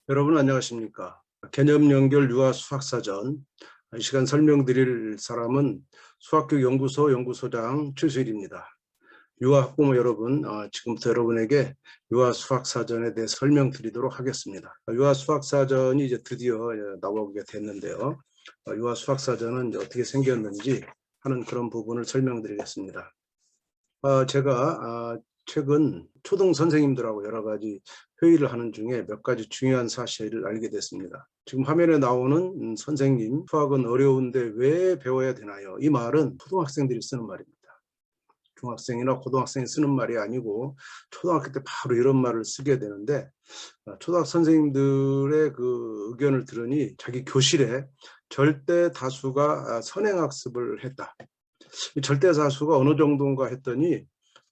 여러분 안녕하십니까? 개념 연결 유아 수학사전. 이 시간 설명드릴 사람은 수학교육연구소 연구소장 최수일입니다. 유아 학부모 여러분, 지금부터 여러분에게 유아 수학사전에 대해 설명드리도록 하겠습니다. 유아 수학사전이 이제 드디어 나오게 됐는데요. 유아 수학사전은 이제 어떻게 생겼는지 하는 그런 부분을 설명드리겠습니다. 제가 최근 초등 선생님들하고 여러 가지 회의를 하는 중에 몇 가지 중요한 사실을 알게 됐습니다. 지금 화면에 나오는 선생님, 수학은 어려운데 왜 배워야 되나요? 이 말은 초등학생들이 쓰는 말입니다. 중학생이나 고등학생이 쓰는 말이 아니고 초등학교 때 바로 이런 말을 쓰게 되는데, 초등학 선생님들의 그 의견을 들으니 자기 교실에 절대 다수가 선행학습을 했다. 이 절대 다수가 어느 정도인가 했더니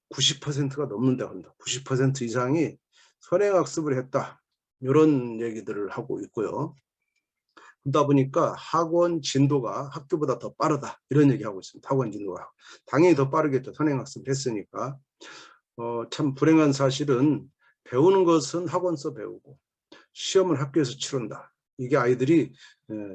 90%가 넘는다고 합니다. 90% 이상이 선행학습을 했다. 이런 얘기들을 하고 있고요. 그러다 보니까 학원 진도가 학교보다 더 빠르다. 이런 얘기하고 있습니다. 학원 진도가. 당연히 더 빠르겠죠. 선행학습을 했으니까. 참 불행한 사실은 배우는 것은 학원에서 배우고 시험은 학교에서 치른다. 이게 아이들이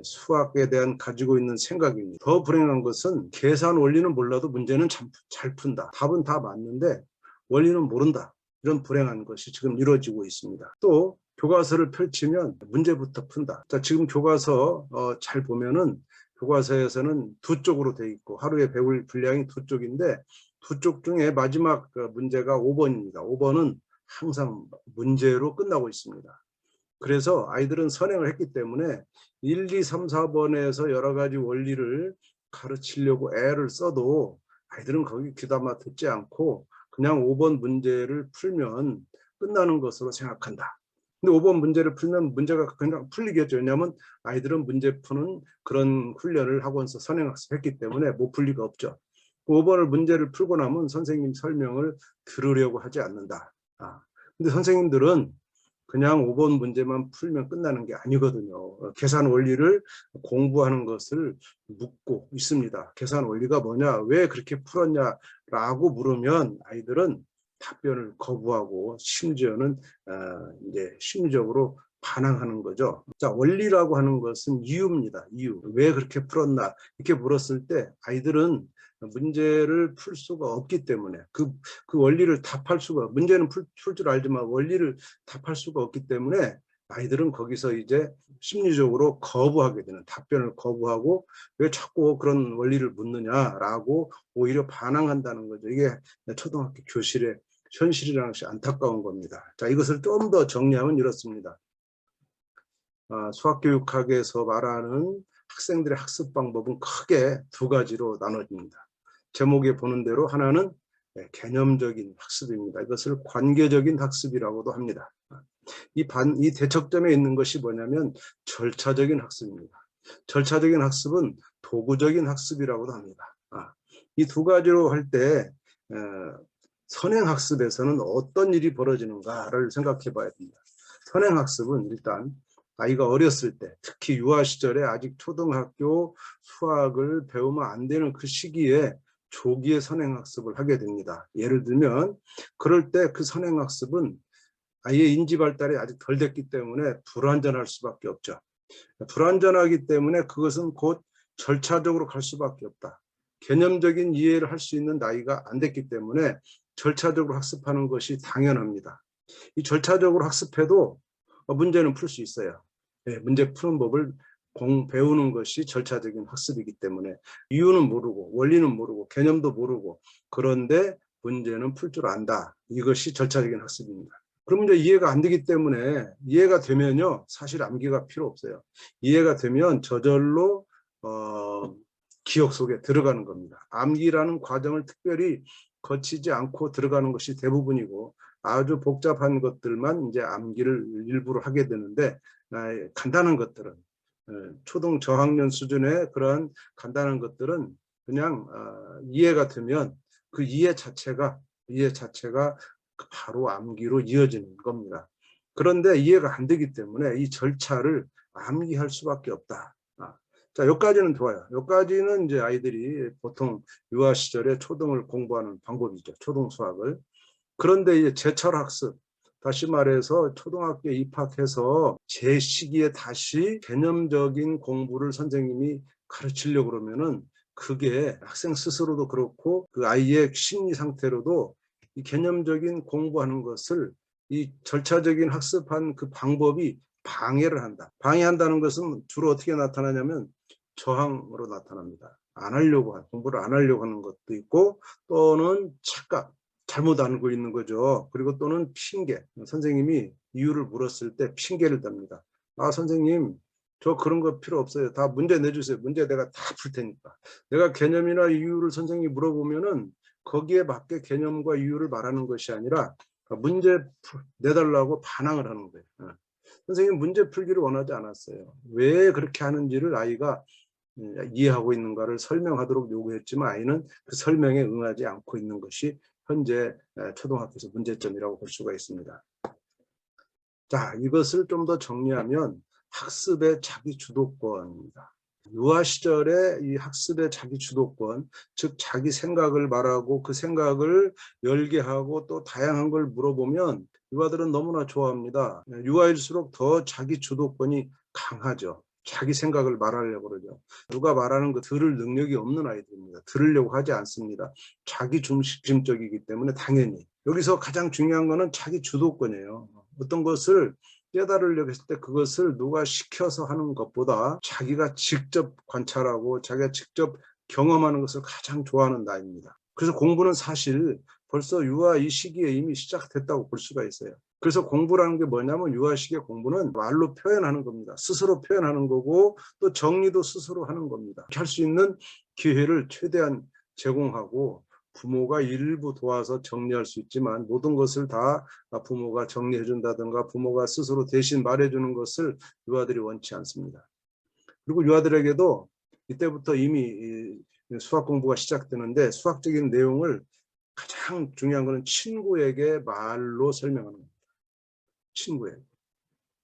수학에 대한 가지고 있는 생각입니다. 더 불행한 것은 계산 원리는 몰라도 문제는 잘 푼다. 답은 다 맞는데 원리는 모른다. 이런 불행한 것이 지금 이루어지고 있습니다. 또 교과서를 펼치면 문제부터 푼다. 자, 지금 교과서 잘 보면은 교과서에서는 두 쪽으로 돼 있고 하루에 배울 분량이 두 쪽인데 두 쪽 중에 마지막 문제가 5번입니다. 5번은 항상 문제로 끝나고 있습니다. 그래서 아이들은 선행을 했기 때문에 1, 2, 3, 4번에서 여러 가지 원리를 가르치려고 애를 써도 아이들은 거기 귀담아 듣지 않고 그냥 5번 문제를 풀면 끝나는 것으로 생각한다. 근데 5번 문제를 풀면 문제가 그냥 풀리겠죠. 왜냐하면 아이들은 문제 푸는 그런 훈련을 학원에서 선행학습했기 때문에 못 풀 리가 없죠. 5번을 문제를 풀고 나면 선생님 설명을 들으려고 하지 않는다. 근데 선생님들은 그냥 5번 문제만 풀면 끝나는 게 아니거든요. 계산 원리를 공부하는 것을 묻고 있습니다. 계산 원리가 뭐냐, 왜 그렇게 풀었냐라고 물으면 아이들은 답변을 거부하고 심지어는 이제 심리적으로 반항하는 거죠. 자, 원리라고 하는 것은 이유입니다. 이유. 왜 그렇게 풀었나 이렇게 물었을 때 아이들은 문제를 풀 수가 없기 때문에 그 원리를 답할 수가, 문제는 풀 줄 알지만 원리를 답할 수가 없기 때문에 아이들은 거기서 이제 심리적으로 거부하게 되는, 답변을 거부하고 왜 자꾸 그런 원리를 묻느냐라고 오히려 반항한다는 거죠. 이게 초등학교 교실의 현실이라는 것이 안타까운 겁니다. 자, 이것을 좀 더 정리하면 이렇습니다. 수학교육학에서 말하는 학생들의 학습 방법은 크게 두 가지로 나눠집니다. 제목에 보는 대로 하나는 개념적인 학습입니다. 이것을 관계적인 학습이라고도 합니다. 이 대척점에 있는 것이 뭐냐면 절차적인 학습입니다. 절차적인 학습은 도구적인 학습이라고도 합니다. 이 두 가지로 할 때 선행학습에서는 어떤 일이 벌어지는가를 생각해 봐야 됩니다. 선행학습은 일단 아이가 어렸을 때, 특히 유아 시절에 아직 초등학교 수학을 배우면 안 되는 그 시기에 조기에 선행학습을 하게 됩니다. 예를 들면 그럴 때 그 선행학습은 아이의 인지 발달이 아직 덜 됐기 때문에 불완전할 수밖에 없죠. 불완전하기 때문에 그것은 곧 절차적으로 갈 수밖에 없다. 개념적인 이해를 할 수 있는 나이가 안 됐기 때문에 절차적으로 학습하는 것이 당연합니다. 이 절차적으로 학습해도 문제는 풀 수 있어요. 문제 푸는 법을 배우는 것이 절차적인 학습이기 때문에 이유는 모르고 원리는 모르고 개념도 모르고 그런데 문제는 풀 줄 안다. 이것이 절차적인 학습입니다. 그럼 이제 이해가 안 되기 때문에 이해가 되면요 사실 암기가 필요 없어요. 이해가 되면 저절로 기억 속에 들어가는 겁니다. 암기라는 과정을 특별히 거치지 않고 들어가는 것이 대부분이고 아주 복잡한 것들만 이제 암기를 일부러 하게 되는데 간단한 것들은 초등 저학년 수준의 그런 간단한 것들은 그냥 이해가 되면 그 이해 자체가 바로 암기로 이어지는 겁니다. 그런데 이해가 안 되기 때문에 이 절차를 암기할 수밖에 없다. 자, 여기까지는 좋아요. 여기까지는 이제 아이들이 보통 유아 시절에 초등을 공부하는 방법이죠. 초등 수학을. 그런데 이제 제철 학습, 다시 말해서 초등학교에 입학해서 제 시기에 다시 개념적인 공부를 선생님이 가르치려고 그러면은 그게 학생 스스로도 그렇고 그 아이의 심리 상태로도 이 개념적인 공부하는 것을 이 절차적인 학습한 그 방법이 방해를 한다. 방해한다는 것은 주로 어떻게 나타나냐면 저항으로 나타납니다. 공부를 안 하려고 하는 것도 있고 또는 착각, 잘못 알고 있는 거죠. 그리고 또는 핑계. 선생님이 이유를 물었을 때 핑계를 댑니다. 아, 선생님, 저 그런 거 필요 없어요. 다 문제 내주세요. 문제 내가 다 풀 테니까. 내가 개념이나 이유를 선생님이 물어보면은 거기에 맞게 개념과 이유를 말하는 것이 아니라 문제 내달라고 반항을 하는 거예요. 선생님 문제 풀기를 원하지 않았어요. 왜 그렇게 하는지를 아이가 이해하고 있는가를 설명하도록 요구했지만 아이는 그 설명에 응하지 않고 있는 것이 현재 초등학교에서 문제점이라고 볼 수가 있습니다. 자, 이것을 좀 더 정리하면 학습의 자기 주도권입니다. 유아 시절에 이 학습의 자기 주도권, 즉 자기 생각을 말하고 그 생각을 열게 하고 또 다양한 걸 물어보면 유아들은 너무나 좋아합니다. 유아일수록 더 자기 주도권이 강하죠. 자기 생각을 말하려고 그러죠. 누가 말하는 거 들을 능력이 없는 아이들입니다. 들으려고 하지 않습니다. 자기 중심적이기 때문에 당연히. 여기서 가장 중요한 거는 자기 주도권이에요. 어떤 것을 깨달으려고 했을 때 그것을 누가 시켜서 하는 것보다 자기가 직접 관찰하고 자기가 직접 경험하는 것을 가장 좋아하는 나이입니다. 그래서 공부는 사실 벌써 유아 이 시기에 이미 시작됐다고 볼 수가 있어요. 그래서 공부라는 게 뭐냐면 유아 시기의 공부는 말로 표현하는 겁니다. 스스로 표현하는 거고 또 정리도 스스로 하는 겁니다. 할 수 있는 기회를 최대한 제공하고 부모가 일부 도와서 정리할 수 있지만 모든 것을 다 부모가 정리해 준다든가 부모가 스스로 대신 말해주는 것을 유아들이 원치 않습니다. 그리고 유아들에게도 이때부터 이미 수학 공부가 시작되는데 수학적인 내용을 가장 중요한 것은 친구에게 말로 설명하는 겁니다. 친구에게.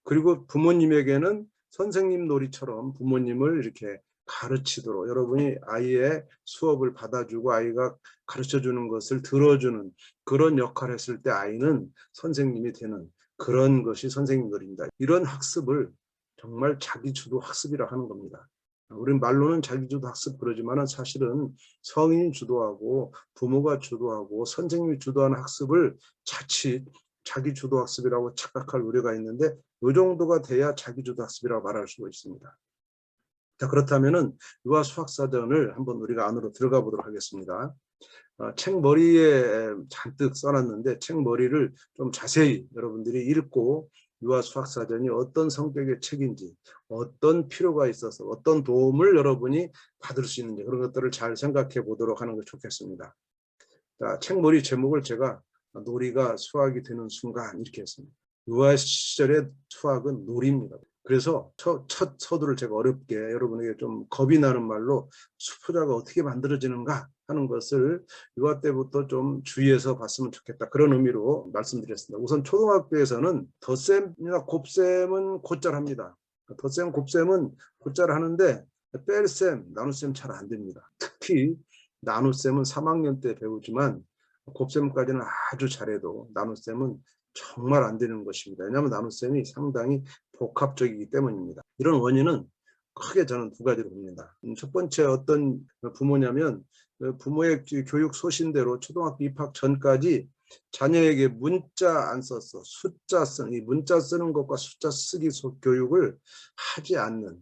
그리고 부모님에게는 선생님 놀이처럼 부모님을 이렇게 가르치도록 여러분이 아이의 수업을 받아주고 아이가 가르쳐주는 것을 들어주는 그런 역할을 했을 때 아이는 선생님이 되는 그런 것이 선생님 놀이입니다. 이런 학습을 정말 자기주도 학습이라 하는 겁니다. 우리는 말로는 자기주도 학습 그러지만 사실은 성인이 주도하고 부모가 주도하고 선생님이 주도하는 학습을 자칫 자기주도 학습이라고 착각할 우려가 있는데 이 정도가 돼야 자기주도 학습이라고 말할 수가 있습니다. 자, 그렇다면은 유아 수학사전을 한번 우리가 안으로 들어가 보도록 하겠습니다. 책 머리에 잔뜩 써놨는데 책 머리를 좀 자세히 여러분들이 읽고 유아 수학사전이 어떤 성격의 책인지 어떤 필요가 있어서 어떤 도움을 여러분이 받을 수 있는지 그런 것들을 잘 생각해 보도록 하는 게 좋겠습니다. 자, 책 머리 제목을 제가 놀이가 수학이 되는 순간 이렇게 했습니다. 유아 시절의 수학은 놀이입니다. 그래서 첫 서두를 제가 어렵게 여러분에게 좀 겁이 나는 말로 수포자가 어떻게 만들어지는가 하는 것을 유아 때부터 좀 주의해서 봤으면 좋겠다. 그런 의미로 말씀드렸습니다. 우선 초등학교에서는 덧셈이나 곱셈은 곧잘 합니다. 덧셈, 곱셈은 곧잘 하는데 뺄셈, 나눗셈 잘 안 됩니다. 특히 나눗셈은 3학년 때 배우지만 곱셈까지는 아주 잘해도 나눗셈은 정말 안 되는 것입니다. 왜냐하면 나눗셈이 상당히 복합적이기 때문입니다. 이런 원인은 크게 저는 두 가지로 봅니다. 첫 번째 어떤 부모냐면 부모의 교육 소신대로 초등학교 입학 전까지 자녀에게 문자 안 썼어. 숫자 쓰는, 문자 쓰는 것과 숫자 쓰기 교육을 하지 않는,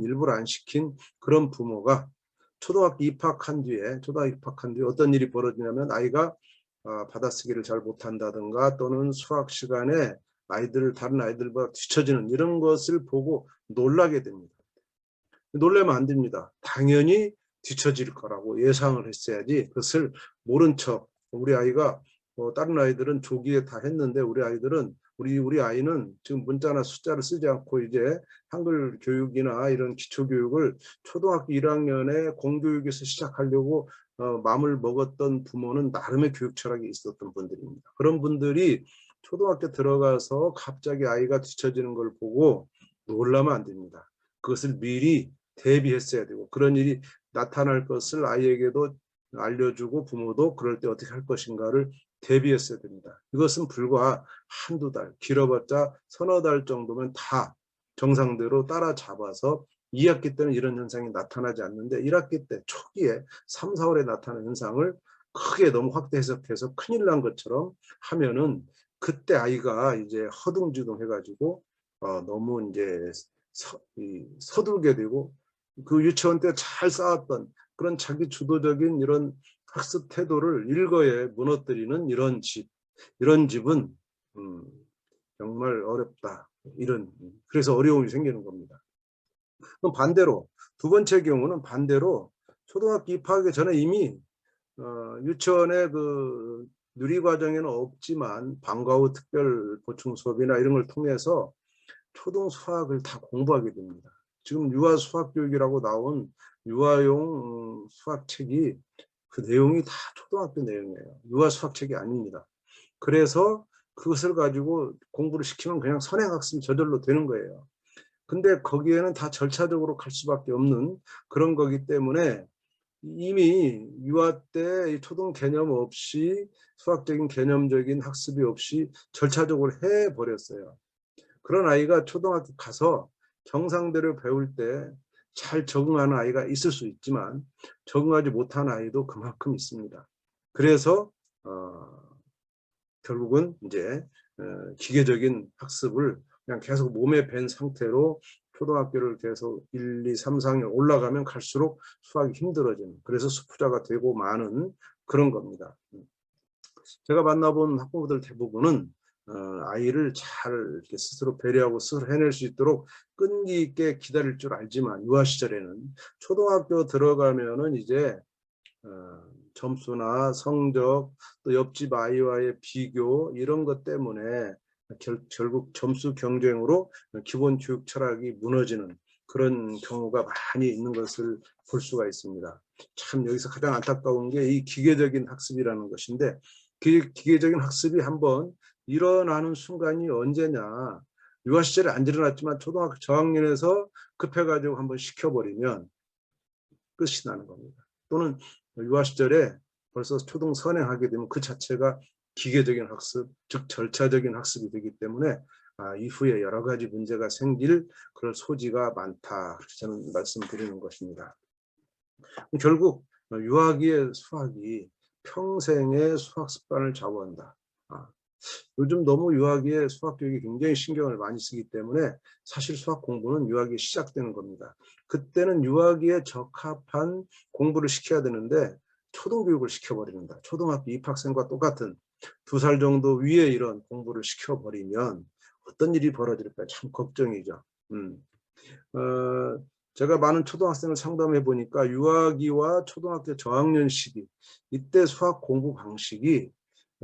일부러 안 시킨 그런 부모가 초등학교 입학한 뒤에 어떤 일이 벌어지냐면 아이가 받아쓰기를 잘 못한다든가 또는 수학 시간에 다른 아이들보다 뒤처지는 이런 것을 보고 놀라게 됩니다. 놀라면 안 됩니다. 당연히 뒤처질 거라고 예상을 했어야지 그것을 모른 척 우리 아이가 다른 아이들은 조기에 다 했는데 우리 아이는 지금 문자나 숫자를 쓰지 않고 이제 한글 교육이나 이런 기초 교육을 초등학교 1학년에 공교육에서 시작하려고 마음을 먹었던 부모는 나름의 교육 철학이 있었던 분들입니다. 그런 분들이 초등학교 들어가서 갑자기 아이가 뒤처지는 걸 보고 놀라면 안 됩니다. 그것을 미리 대비했어야 되고 그런 일이 나타날 것을 아이에게도 알려주고 부모도 그럴 때 어떻게 할 것인가를 대비했어야 됩니다. 이것은 불과 한두 달, 길어봤자 서너 달 정도면 다 정상대로 따라잡아서 2학기 때는 이런 현상이 나타나지 않는데 1학기 때 초기에 3, 4월에 나타나는 현상을 크게 너무 확대 해석해서 큰일 난 것처럼 하면은 그때 아이가 이제 허둥지둥 해가지고 너무 이제 서툴게 되고 그 유치원 때 잘 쌓았던 그런 자기 주도적인 이런 학습 태도를 일거에 무너뜨리는 이런 집은 정말 어렵다. 그래서 어려움이 생기는 겁니다. 그럼 반대로 두 번째 경우는 반대로 초등학교 입학하기 전에 이미 유치원의 그 누리과정에는 없지만 방과 후 특별 보충 수업이나 이런 걸 통해서 초등 수학을 다 공부하게 됩니다. 지금 유아 수학 교육이라고 나온 유아용 수학책이 그 내용이 다 초등학교 내용이에요. 유아 수학책이 아닙니다. 그래서 그것을 가지고 공부를 시키면 그냥 선행학습이 저절로 되는 거예요. 근데 거기에는 다 절차적으로 갈 수밖에 없는 그런 거기 때문에 이미 유아 때 초등 개념 없이 수학적인 개념적인 학습이 없이 절차적으로 해버렸어요. 그런 아이가 초등학교 가서 정상대로 배울 때 잘 적응하는 아이가 있을 수 있지만 적응하지 못한 아이도 그만큼 있습니다. 그래서 결국은 이제 기계적인 학습을 그냥 계속 몸에 밴 상태로 초등학교를 계속 1, 2, 3, 4학년 올라가면 갈수록 수학이 힘들어지는 그래서 스푸자가 되고 마는 그런 겁니다. 제가 만나본 학부모들 대부분은 아이를 잘 이렇게 스스로 배려하고 스스로 해낼 수 있도록 끈기 있게 기다릴 줄 알지만 유아 시절에는 초등학교 들어가면은 이제 점수나 성적 또 옆집 아이와의 비교 이런 것 때문에 결국 점수 경쟁으로 기본 교육 철학이 무너지는 그런 경우가 많이 있는 것을 볼 수가 있습니다. 참 여기서 가장 안타까운 게 이 기계적인 학습이라는 것인데 그 기계적인 학습이 한번 일어나는 순간이 언제냐. 유아 시절에 안 일어났지만 초등학교 저학년에서 급해가지고 한번 시켜버리면 끝이 나는 겁니다. 또는 유아 시절에 벌써 초등 선행하게 되면 그 자체가 기계적인 학습, 즉 절차적인 학습이 되기 때문에 이후에 여러 가지 문제가 생길 그런 소지가 많다. 저는 말씀드리는 것입니다. 결국 유아기의 수학이 평생의 수학 습관을 좌우한다. 요즘 너무 유아기의 수학 교육이 굉장히 신경을 많이 쓰기 때문에 사실 수학 공부는 유아기에 시작되는 겁니다. 그때는 유아기에 적합한 공부를 시켜야 되는데 초등교육을 시켜버린다. 초등학교 입학생과 똑같은 2살 정도 위에 이런 공부를 시켜버리면 어떤 일이 벌어질까 참 걱정이죠. 제가 많은 초등학생을 상담해 보니까 유아기와 초등학교 저학년 시기 이때 수학 공부 방식이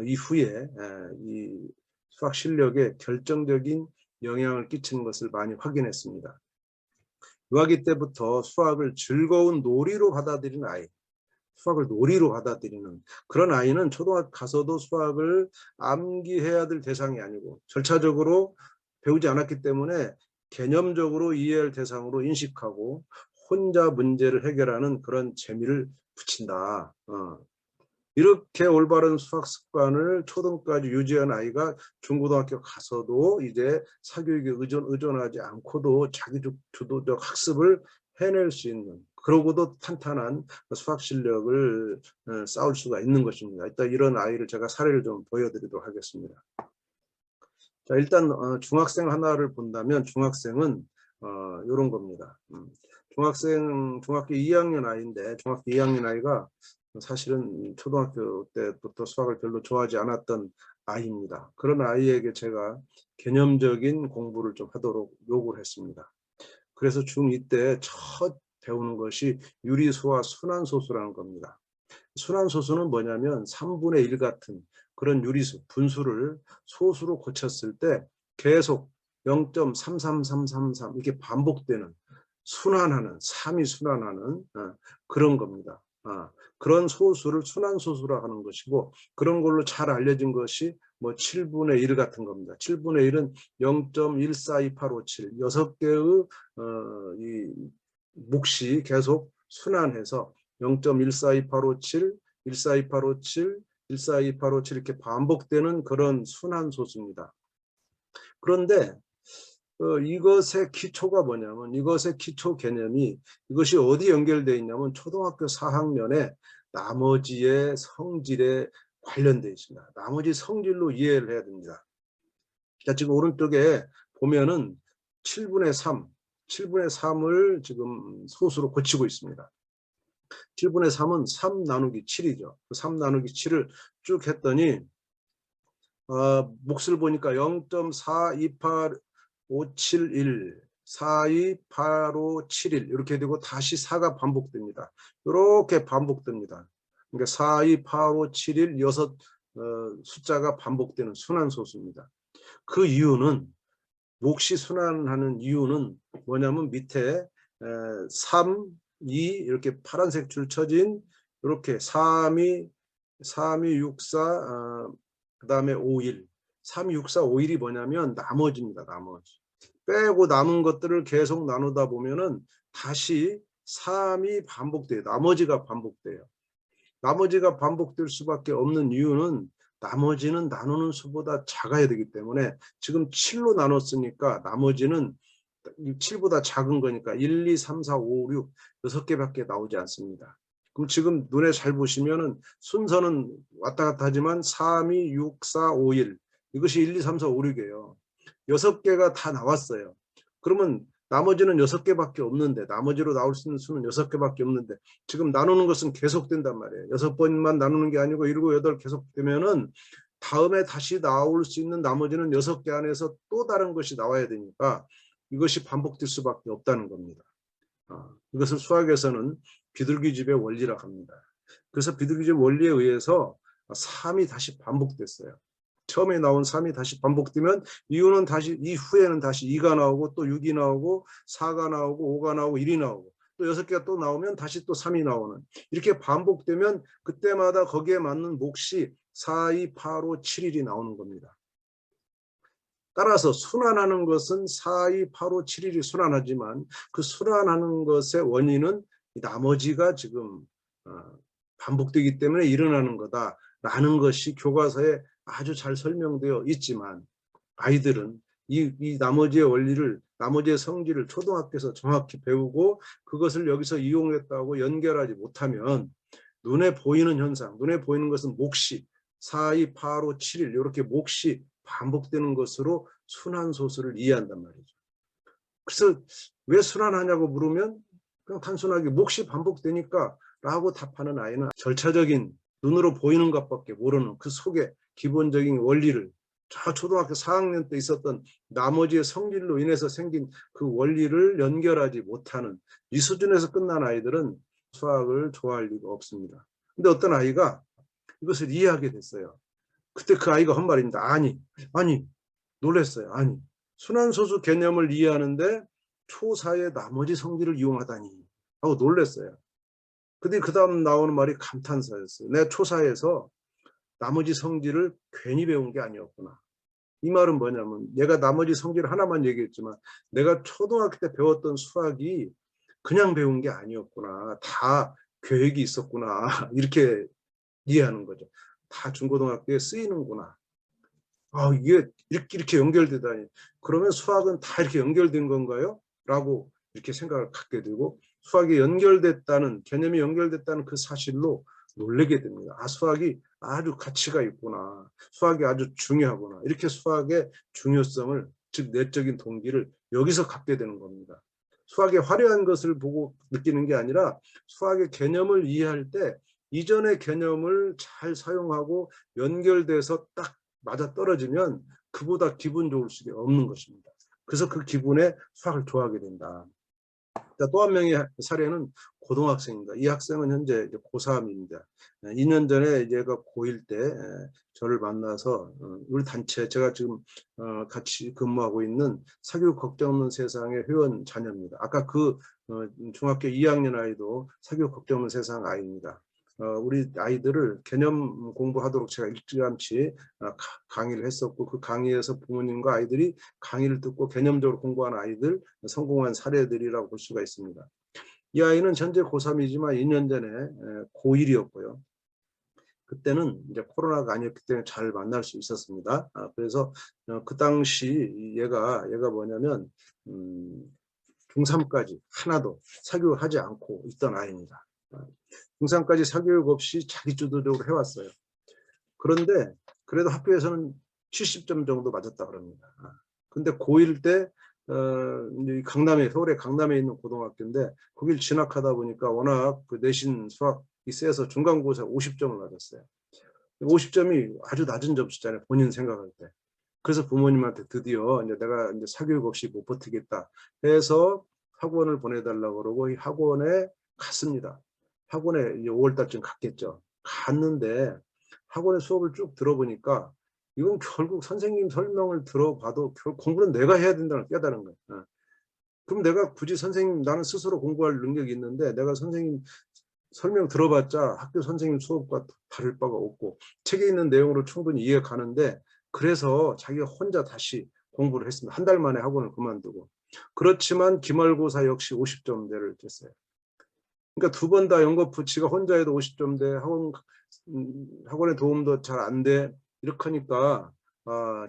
이후에 이 수학 실력에 결정적인 영향을 끼치는 것을 많이 확인했습니다. 유아기 때부터 수학을 즐거운 놀이로 받아들이는 아이, 수학을 놀이로 받아들이는 그런 아이는 초등학교 가서도 수학을 암기해야 될 대상이 아니고 절차적으로 배우지 않았기 때문에 개념적으로 이해할 대상으로 인식하고 혼자 문제를 해결하는 그런 재미를 붙인다. 이렇게 올바른 수학 습관을 초등까지 유지한 아이가 중고등학교 가서도 이제 사교육에 의존하지 않고도 자기 주도적 학습을 해낼 수 있는 그러고도 탄탄한 수학 실력을 쌓을 수가 있는 것입니다. 일단 이런 아이를 제가 사례를 좀 보여드리도록 하겠습니다. 자, 일단 중학생 하나를 본다면 중학생은 이런 겁니다. 중학교 2학년 아이인데 중학교 2학년 아이가 사실은 초등학교 때부터 수학을 별로 좋아하지 않았던 아이입니다. 그런 아이에게 제가 개념적인 공부를 좀 하도록 요구를 했습니다. 그래서 중2 때 첫 배우는 것이 유리수와 순환소수라는 겁니다. 순환소수는 뭐냐면 3분의 1 같은 그런 유리수, 분수를 소수로 고쳤을 때 계속 0.33333 이렇게 반복되는 순환하는, 3이 순환하는 그런 겁니다. 그런 소수를 순환소수라 하는 것이고 그런 걸로 잘 알려진 것이 뭐 7분의 1 같은 겁니다. 7분의 1은 0.142857 6개의 이 몫이 계속 순환해서 0.142857, 14287, 142857 이렇게 반복되는 그런 순환소수입니다. 그런데 이것의 기초가 뭐냐면, 이것의 기초 개념이, 이것이 어디 연결되어 있냐면 초등학교 4학년에 나머지의 성질에 관련되어 있습니다. 나머지 성질로 이해를 해야 됩니다. 자, 지금 오른쪽에 보면은 7분의 3, 7분의 3을 지금 소수로 고치고 있습니다. 7분의 3은 3 나누기 7이죠. 그 3 나누기 7을 쭉 했더니 몫을 보니까 0.428571, 428571 이렇게 되고 다시 4가 반복됩니다. 이렇게 반복됩니다. 그러니까 428571 여섯 숫자가 반복되는 순환소수입니다. 그 이유는, 몫이 순환하는 이유는 뭐냐면 밑에 3, 2 이렇게 파란색 줄 쳐진 이렇게 3이 6, 4 그 다음에 5, 1 3, 6, 4, 5, 1이 뭐냐면 나머지입니다. 나머지 빼고 남은 것들을 계속 나누다 보면은 다시 3이 반복돼요. 나머지가 반복돼요. 나머지가 반복될 수밖에 없는 이유는 나머지는 나누는 수보다 작아야 되기 때문에, 지금 7로 나눴으니까 나머지는 7보다 작은 거니까 1, 2, 3, 4, 5, 6 6개밖에 나오지 않습니다. 그럼 지금 눈에 잘 보시면은 순서는 왔다 갔다 하지만 3, 2, 6, 4, 5, 1 이것이 1, 2, 3, 4, 5, 6이에요. 6개가 다 나왔어요. 그러면 나머지는 6개밖에 없는데, 나머지로 나올 수 있는 수는 6개밖에 없는데, 지금 나누는 것은 계속된단 말이에요. 6번만 나누는 게 아니고 7, 8 계속되면은 다음에 다시 나올 수 있는 나머지는 6개 안에서 또 다른 것이 나와야 되니까 이것이 반복될 수밖에 없다는 겁니다. 이것을 수학에서는 비둘기집의 원리라고 합니다. 그래서 비둘기집 원리에 의해서 3이 다시 반복됐어요. 처음에 나온 3이 다시 반복되면 이유는 다시, 이후에는 다시 2가 나오고 또 6이 나오고 4가 나오고 5가 나오고 1이 나오고 또 6개가 또 나오면 다시 또 3이 나오는, 이렇게 반복되면 그때마다 거기에 맞는 몫이 4, 2, 8, 5, 7, 1이 나오는 겁니다. 따라서 순환하는 것은 4, 2, 8, 5, 7, 1이 순환하지만 그 순환하는 것의 원인은 나머지가 지금 반복되기 때문에 일어나는 거다라는 것이 교과서에 아주 잘 설명되어 있지만, 아이들은 이 나머지의 원리를, 나머지의 성질을 초등학교에서 정확히 배우고 그것을 여기서 이용했다고 연결하지 못하면 눈에 보이는 현상, 눈에 보이는 것은 몫이 4, 2, 8, 5, 7, 1 이렇게 몫이 반복되는 것으로 순환소수를 이해한단 말이죠. 그래서 왜 순환하냐고 물으면 그냥 단순하게 몫이 반복되니까 라고 답하는 아이는 절차적인 눈으로 보이는 것밖에 모르는 그 속에 기본적인 원리를, 저 초등학교 4학년 때 있었던 나머지의 성질로 인해서 생긴 그 원리를 연결하지 못하는, 이 수준에서 끝난 아이들은 수학을 좋아할 리가 없습니다. 근데 어떤 아이가 이것을 이해하게 됐어요. 그때 그 아이가 한 말입니다. 아니 놀랐어요. 아니, 순환소수 개념을 이해하는데 초사의 나머지 성질을 이용하다니 하고 놀랐어요. 근데 그 다음 나오는 말이 감탄사였어요. 내가 초사에서 나머지 성질을 괜히 배운 게 아니었구나. 이 말은 뭐냐면, 내가 나머지 성질 하나만 얘기했지만 내가 초등학교 때 배웠던 수학이 그냥 배운 게 아니었구나. 다 계획이 있었구나. 이렇게 이해하는 거죠. 다 중고등학교에 쓰이는구나. 이게 이렇게 연결되다니. 그러면 수학은 다 이렇게 연결된 건가요? 라고 이렇게 생각을 갖게 되고, 수학이 연결됐다는, 개념이 연결됐다는 그 사실로 놀라게 됩니다. 수학이 아주 가치가 있구나. 수학이 아주 중요하구나. 이렇게 수학의 중요성을, 즉 내적인 동기를 여기서 갖게 되는 겁니다. 수학의 화려한 것을 보고 느끼는 게 아니라 수학의 개념을 이해할 때 이전의 개념을 잘 사용하고 연결돼서 딱 맞아떨어지면 그보다 기분 좋을 수가 없는 것입니다. 그래서 그 기분에 수학을 좋아하게 된다. 또 한 명의 사례는 고등학생입니다. 이 학생은 현재 고3입니다. 2년 전에 얘가 고1 때 저를 만나서 우리 단체, 제가 지금 같이 근무하고 있는 사교육 걱정 없는 세상의 회원 자녀입니다. 아까 그 중학교 2학년 아이도 사교육 걱정 없는 세상 아이입니다. 우리 아이들을 개념 공부하도록 제가 일찌감치 강의를 했었고, 그 강의에서 부모님과 아이들이 강의를 듣고 개념적으로 공부하는 아이들, 성공한 사례들이라고 볼 수가 있습니다. 이 아이는 현재 고3이지만 2년 전에 고1이었고요. 그때는 이제 코로나가 아니었기 때문에 잘 만날 수 있었습니다. 그래서 그 당시 얘가 뭐냐면 중3까지 하나도 사교육을 하지 않고 있던 아이입니다. 중3까지 사교육 없이 자기 주도적으로 해왔어요. 그런데 그래도 학교에서는 70점 정도 맞았다 그럽니다. 근데 고1 때 이제 서울의 강남에 있는 고등학교인데 거길 진학하다 보니까 워낙 그 내신 수학이 세서 중간고사 50점을 맞았어요. 50점이 아주 낮은 점수잖아요. 본인 생각할 때. 그래서 부모님한테 드디어 이제 내가 이제 사교육 없이 못 버티겠다 해서 학원을 보내달라고 그러고 이 학원에 갔습니다. 학원에 이제 5월 달쯤 갔겠죠. 갔는데 학원의 수업을 쭉 들어보니까 이건 결국 선생님 설명을 들어봐도 공부는 내가 해야 된다는 걸 깨달은 거예요. 그럼 내가 굳이 선생님, 나는 스스로 공부할 능력이 있는데 내가 선생님 설명 들어봤자 학교 선생님 수업과 다를 바가 없고 책에 있는 내용으로 충분히 이해가 가는데 그래서 자기가 혼자 다시 공부를 했습니다. 한 달 만에 학원을 그만두고. 그렇지만 기말고사 역시 50점대를 냈어요. 그러니까 두 번 다 연거푸 지가 혼자 해도 50점대, 학원의 도움도 잘 안 돼. 이렇게 하니까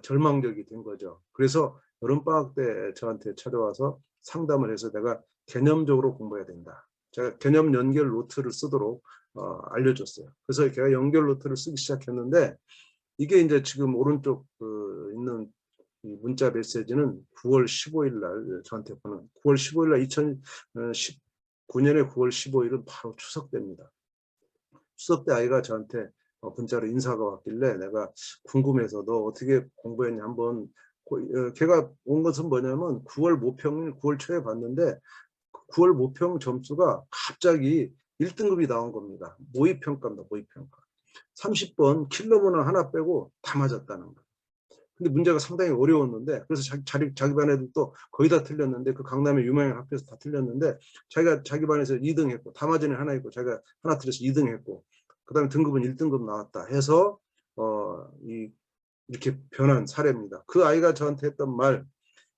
절망적이 된 거죠. 그래서 여름방학 때 저한테 찾아와서 상담을 해서 내가 개념적으로 공부해야 된다. 제가 개념 연결 노트를 쓰도록 알려줬어요. 그래서 제가 연결 노트를 쓰기 시작했는데 이게 이제 지금 오른쪽 있는 이 문자 메시지는 9월 15일 날 저한테 보낸 9월 15일 날 2019년의 9월 15일은 바로 추석 때입니다. 추석 때 아이가 저한테 문자로 인사가 왔길래 내가 궁금해서 너 어떻게 공부했냐 한번 걔가 온 것은 뭐냐면 9월 모평을 9월 초에 봤는데 9월 모평 점수가 갑자기 1등급이 나온 겁니다. 모의평가입니다. 모의평가. 30번 킬러문화 하나 빼고 다 맞았다는 거예요. 근데 문제가 상당히 어려웠는데 그래서 자기 반 애들도 거의 다 틀렸는데 그 강남의 유명한 학교에서 다 틀렸는데 자기 반에서 2등 했고 다 맞은 애 하나 있고 자기가 하나 틀려서 2등 했고 그 다음에 등급은 1등급 나왔다 해서 이렇게 변한 사례입니다. 그 아이가 저한테 했던 말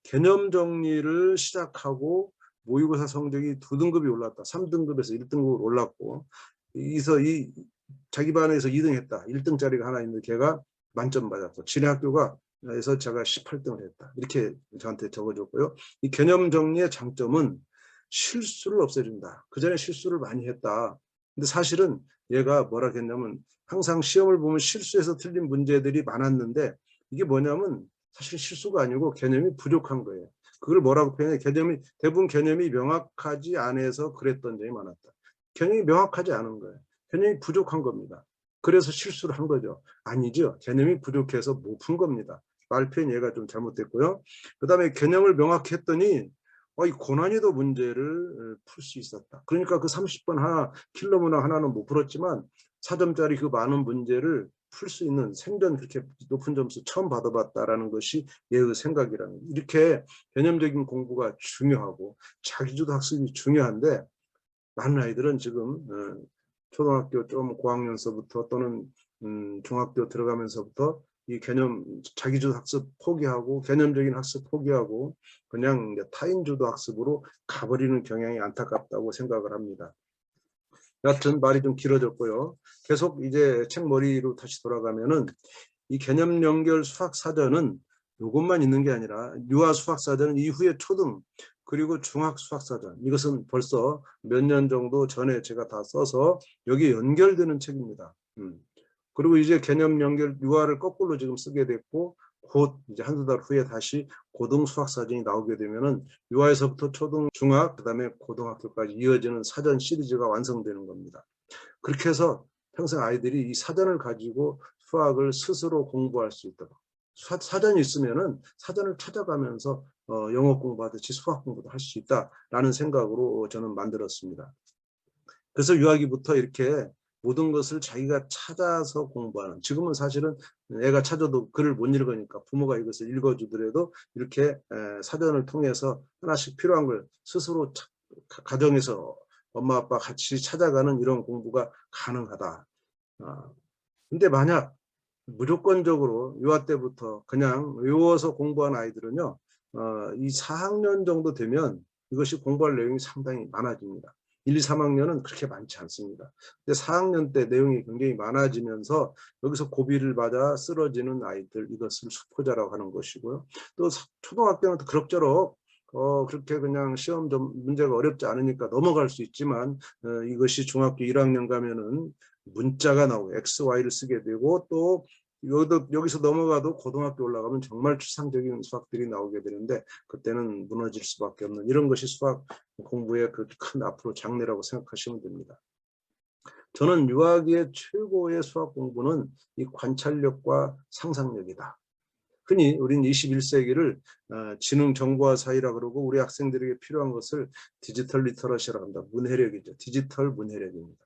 개념 정리를 시작하고 모의고사 성적이 2등급이 올랐다. 3등급에서 1등급으로 올랐고 자기 반에서 2등 했다. 1등짜리가 하나 있는데 걔가 만점 받았고 지네 학교가 에서 제가 18등을 했다. 이렇게 저한테 적어줬고요. 이 개념 정리의 장점은 실수를 없애준다. 그 전에 실수를 많이 했다. 근데 사실은 얘가 뭐라 했냐면 항상 시험을 보면 실수해서 틀린 문제들이 많았는데 이게 뭐냐면 사실 실수가 아니고 개념이 부족한 거예요. 그걸 뭐라고 표현해? 대부분 개념이 명확하지 않아서 그랬던 점이 많았다. 개념이 명확하지 않은 거예요. 개념이 부족한 겁니다. 그래서 실수를 한 거죠. 아니죠. 개념이 부족해서 못 푼 겁니다. 말 표현 얘가 좀 잘못됐고요. 그 다음에 개념을 명확히 했더니 이 고난이도 문제를 풀 수 있었다. 그러니까 그 30번 하나, 킬러문화 하나는 못 풀었지만 4점짜리 그 많은 문제를 풀 수 있는 생전 그렇게 높은 점수 처음 받아봤다라는 것이 얘의 생각이라는 거예요. 이렇게 개념적인 공부가 중요하고 자기주도 학습이 중요한데 많은 아이들은 지금 초등학교 좀 고학년서부터 또는 중학교 들어가면서부터 이 자기주도 학습 포기하고 개념적인 학습 포기하고 그냥 이제 타인주도 학습으로 가버리는 경향이 안타깝다고 생각을 합니다. 여하튼 말이 좀 길어졌고요. 계속 이제 책머리로 다시 돌아가면은 이 개념 연결 수학 사전은 이것만 있는 게 아니라 유아 수학 사전은 이후에 초등 그리고 중학 수학 사전 이것은 벌써 몇 년 정도 전에 제가 다 써서 여기에 연결되는 책입니다. 그리고 이제 개념 연결 유아를 거꾸로 지금 쓰게 됐고 곧 이제 한두 달 후에 다시 고등 수학 사전이 나오게 되면은 유아에서부터 초등, 중학, 그다음에 고등학교까지 이어지는 사전 시리즈가 완성되는 겁니다. 그렇게 해서 평생 아이들이 이 사전을 가지고 수학을 스스로 공부할 수 있도록 사전이 있으면은 사전을 찾아가면서 영어 공부하듯이 수학 공부도 할 수 있다라는 생각으로 저는 만들었습니다. 그래서 유아기부터 이렇게 모든 것을 자기가 찾아서 공부하는 지금은 사실은 애가 찾아도 글을 못 읽으니까 부모가 이것을 읽어주더라도 이렇게 사전을 통해서 하나씩 필요한 걸 스스로 가정에서 엄마 아빠 같이 찾아가는 이런 공부가 가능하다. 근데 만약 무조건적으로 유아 때부터 그냥 외워서 공부한 아이들은요 이 4학년 정도 되면 이것이 공부할 내용이 상당히 많아집니다. 1, 2, 3학년은 그렇게 많지 않습니다. 근데 4학년 때 내용이 굉장히 많아지면서 여기서 고비를 맞아 쓰러지는 아이들, 이것을 수포자라고 하는 것이고요. 또 초등학교는 또 그럭저럭 그렇게 그냥 시험 좀 문제가 어렵지 않으니까 넘어갈 수 있지만 이것이 중학교 1학년 가면은 문자가 나오고 XY를 쓰게 되고 또 여기서 넘어가도 고등학교 올라가면 정말 추상적인 수학들이 나오게 되는데 그때는 무너질 수밖에 없는 이런 것이 수학 공부의 그 큰 앞으로 장래라고 생각하시면 됩니다. 저는 유아기의 최고의 수학 공부는 이 관찰력과 상상력이다. 흔히 우리는 21세기를 지능 정보화 사회라 그러고 우리 학생들에게 필요한 것을 디지털 리터러시라고 합니다. 문해력이죠. 디지털 문해력입니다.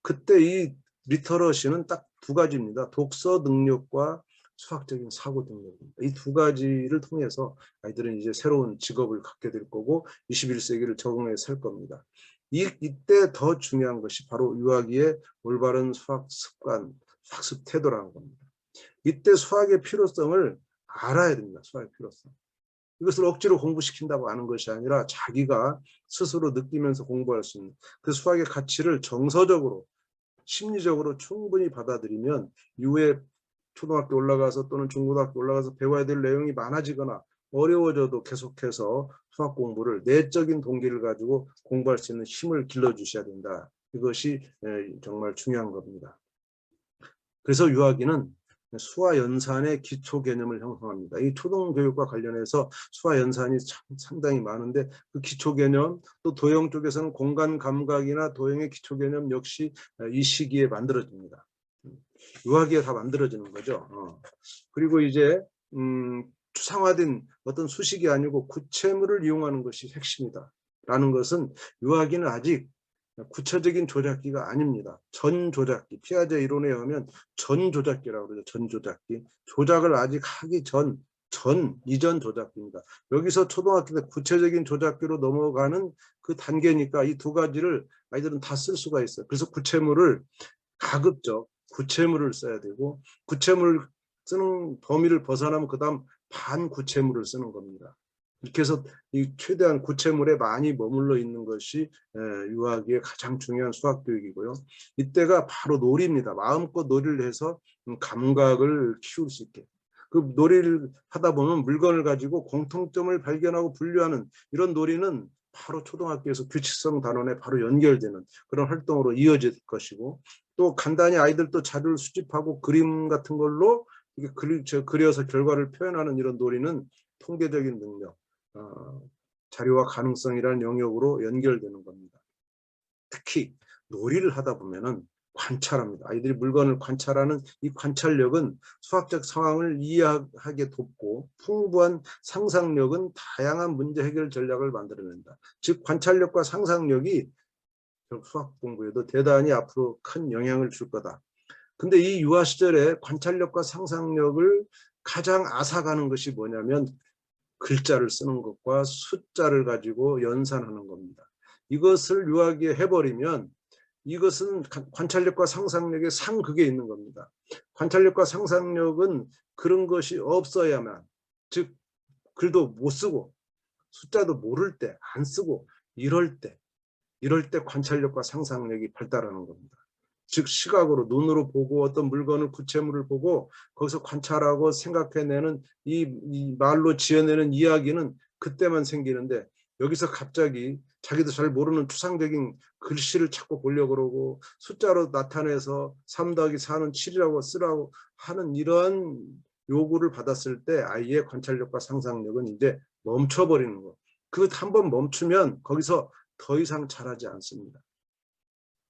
그때 이 리터러시는 딱 두 가지입니다. 독서 능력과 수학적인 사고 능력입니다. 이 두 가지를 통해서 아이들은 이제 새로운 직업을 갖게 될 거고 21세기를 적응해 살 겁니다. 이때 더 중요한 것이 바로 유아기의 올바른 수학 습관, 학습 태도라는 겁니다. 이때 수학의 필요성을 알아야 됩니다. 수학의 필요성. 이것을 억지로 공부시킨다고 하는 것이 아니라 자기가 스스로 느끼면서 공부할 수 있는 그 수학의 가치를 정서적으로 심리적으로 충분히 받아들이면 이후에 초등학교 올라가서 또는 중고등학교 올라가서 배워야 될 내용이 많아지거나 어려워져도 계속해서 수학 공부를 내적인 동기를 가지고 공부할 수 있는 힘을 길러주셔야 된다. 이것이 정말 중요한 겁니다. 그래서 유아기는 수화 연산의 기초 개념을 형성합니다. 이 초등교육과 관련해서 수화 연산이 상당히 많은데 그 기초 개념 또 도형 쪽에서는 공간 감각이나 도형의 기초 개념 역시 이 시기에 만들어집니다. 유아기에 다 만들어지는 거죠. 그리고 이제 추상화된 어떤 수식이 아니고 구체물을 이용하는 것이 핵심이다. 라는 것은 유아기는 아직 구체적인 조작기가 아닙니다. 전조작기, 피아제 이론에 의하면 전조작기라고 그러죠. 전조작기. 조작을 아직 하기 이전 조작기입니다. 여기서 초등학교 때 구체적인 조작기로 넘어가는 그 단계니까 이 두 가지를 아이들은 다 쓸 수가 있어요. 그래서 구체물을 가급적 구체물을 써야 되고 구체물 쓰는 범위를 벗어나면 그 다음 반구체물을 쓰는 겁니다. 이렇게 해서 이 최대한 구체물에 많이 머물러 있는 것이 유아기의 가장 중요한 수학 교육이고요. 이때가 바로 놀이입니다. 마음껏 놀이를 해서 감각을 키울 수 있게. 그 놀이를 하다 보면 물건을 가지고 공통점을 발견하고 분류하는 이런 놀이는 바로 초등학교에서 규칙성 단원에 바로 연결되는 그런 활동으로 이어질 것이고 또 간단히 아이들도 자료를 수집하고 그림 같은 걸로 그려서 결과를 표현하는 이런 놀이는 통계적인 능력, 자료와 가능성이라는 영역으로 연결되는 겁니다. 특히 놀이를 하다 보면은 관찰합니다. 아이들이 물건을 관찰하는 이 관찰력은 수학적 상황을 이해하게 돕고 풍부한 상상력은 다양한 문제 해결 전략을 만들어낸다. 즉 관찰력과 상상력이 수학 공부에도 대단히 앞으로 큰 영향을 줄 거다. 근데 이 유아 시절에 관찰력과 상상력을 가장 앗아가는 것이 뭐냐면 글자를 쓰는 것과 숫자를 가지고 연산하는 겁니다. 이것을 유아기에 해버리면 이것은 관찰력과 상상력의 상극에 있는 겁니다. 관찰력과 상상력은 그런 것이 없어야만, 즉 글도 못 쓰고 숫자도 모를 때, 안 쓰고 이럴 때 관찰력과 상상력이 발달하는 겁니다. 즉 시각으로 눈으로 보고 어떤 물건을 구체물을 보고 거기서 관찰하고 생각해내는 이 말로 지어내는 이야기는 그때만 생기는데 여기서 갑자기 자기도 잘 모르는 추상적인 글씨를 찾고 보려고 그러고 숫자로 나타내서 3 더하기 4는 7이라고 쓰라고 하는 이런 요구를 받았을 때 아이의 관찰력과 상상력은 이제 멈춰버리는 거. 그 한 번 멈추면 거기서 더 이상 잘하지 않습니다.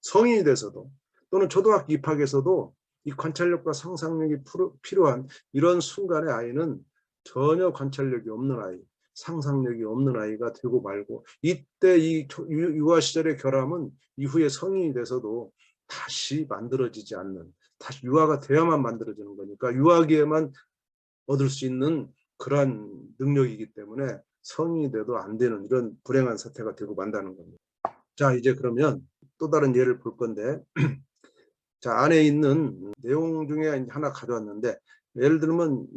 성인이 돼서도 또는 초등학교 입학에서도 이 관찰력과 상상력이 필요한 이런 순간에 아이는 전혀 관찰력이 없는 아이, 상상력이 없는 아이가 되고 말고 이때 이 유아 시절의 결함은 이후에 성인이 돼서도 다시 만들어지지 않는 다시 유아가 돼야만 만들어지는 거니까 유아기에만 얻을 수 있는 그러한 능력이기 때문에 성인이 돼도 안 되는 이런 불행한 사태가 되고 만다는 겁니다. 자, 이제 그러면 또 다른 예를 볼 건데 자, 안에 있는 내용 중에 하나 가져왔는데 예를 들면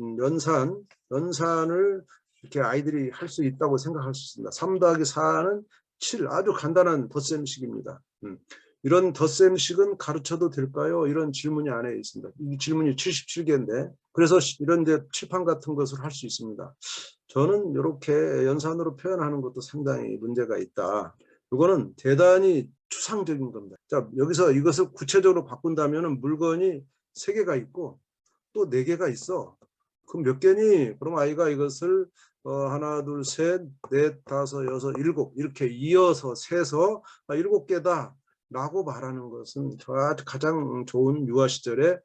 연산을 이렇게 아이들이 할 수 있다고 생각할 수 있습니다. 3 더하기 4는 7 아주 간단한 덧셈식입니다. 이런 덧셈식은 가르쳐도 될까요? 이런 질문이 안에 있습니다. 이 질문이 77개인데 그래서 이런 이제 칠판 같은 것을 할 수 있습니다. 저는 이렇게 연산으로 표현하는 것도 상당히 문제가 있다. 이거는 대단히 추상적인 겁니다. 자, 여기서 이것을 구체적으로 바꾼다면 물건이 3개가 있고 또 4개가 있어. 그럼 몇 개니? 그럼 아이가 이것을 하나, 둘, 셋, 넷, 다섯, 여섯, 일곱 이렇게 이어서 세서 7개다 라고 말하는 것은 가장 좋은 유아 시절의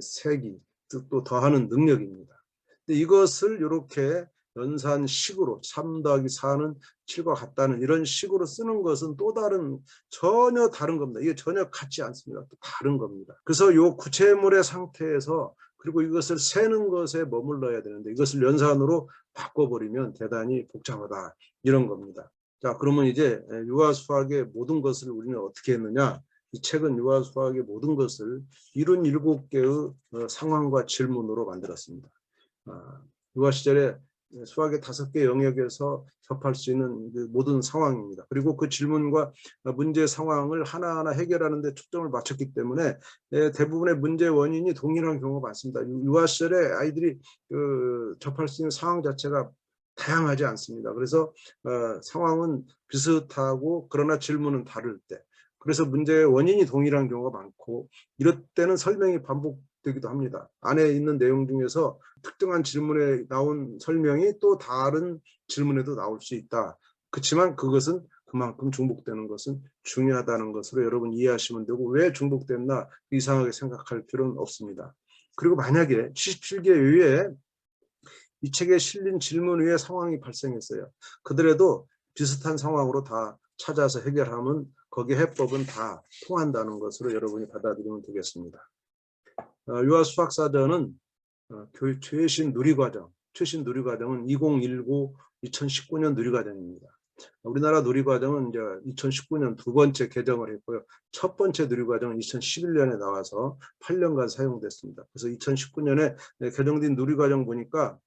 세기, 또 더하는 능력입니다. 근데 이것을 이렇게 연산식으로 3 더하기 4는 7과 같다는 이런 식으로 쓰는 것은 또 다른 전혀 다른 겁니다. 이게 전혀 같지 않습니다. 또 다른 겁니다. 그래서 이 구체물의 상태에서 그리고 이것을 세는 것에 머물러야 되는데 이것을 연산으로 바꿔버리면 대단히 복잡하다 이런 겁니다. 자, 그러면 이제 유아 수학의 모든 것을 우리는 어떻게 했느냐? 이 책은 유아 수학의 모든 것을 77개의 상황과 질문으로 만들었습니다. 유아 시절에 수학의 5개 영역에서 접할 수 있는 모든 상황입니다. 그리고 그 질문과 문제 상황을 하나하나 해결하는 데 초점을 맞췄기 때문에 대부분의 문제 원인이 동일한 경우가 많습니다. 유아 시절에 아이들이 접할 수 있는 상황 자체가 다양하지 않습니다. 그래서 상황은 비슷하고 그러나 질문은 다를 때 그래서 문제의 원인이 동일한 경우가 많고 이럴 때는 설명이 반복되기도 합니다. 안에 있는 내용 중에서 특정한 질문에 나온 설명이 또 다른 질문에도 나올 수 있다. 그렇지만 그것은 그만큼 중복되는 것은 중요하다는 것으로 여러분 이해하시면 되고 왜 중복됐나 이상하게 생각할 필요는 없습니다. 그리고 만약에 77개 외에 이 책에 실린 질문 위에 상황이 발생했어요. 그들에도 비슷한 상황으로 다 찾아서 해결하면 거기에 해법은 다 통한다는 것으로 여러분이 받아들이면 되겠습니다. 유아 수학사전은 최신 누리과정, 최신 누리과정은 2019-2019년 누리과정입니다. 우리나라 누리과정은 이제 2019년 2번째 개정을 했고요. 첫 번째 누리과정은 2011년에 나와서 8년간 사용됐습니다. 그래서 2019년에 개정된 누리과정 보니까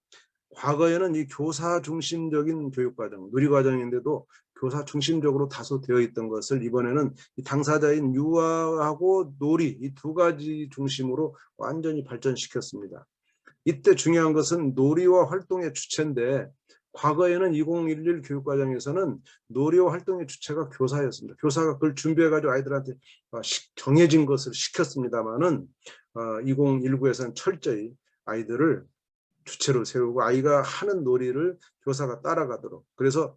과거에는 이 교사 중심적인 교육과정, 누리과정인데도 교사 중심적으로 다소 되어 있던 것을 이번에는 이 당사자인 유아하고 놀이 이 2가지 중심으로 완전히 발전시켰습니다. 이때 중요한 것은 놀이와 활동의 주체인데 과거에는 2011 교육과정에서는 놀이와 활동의 주체가 교사였습니다. 교사가 그걸 준비해가지고 아이들한테 정해진 것을 시켰습니다마는 2019에서는 철저히 아이들을 주체로 세우고 아이가 하는 놀이를 교사가 따라가도록 그래서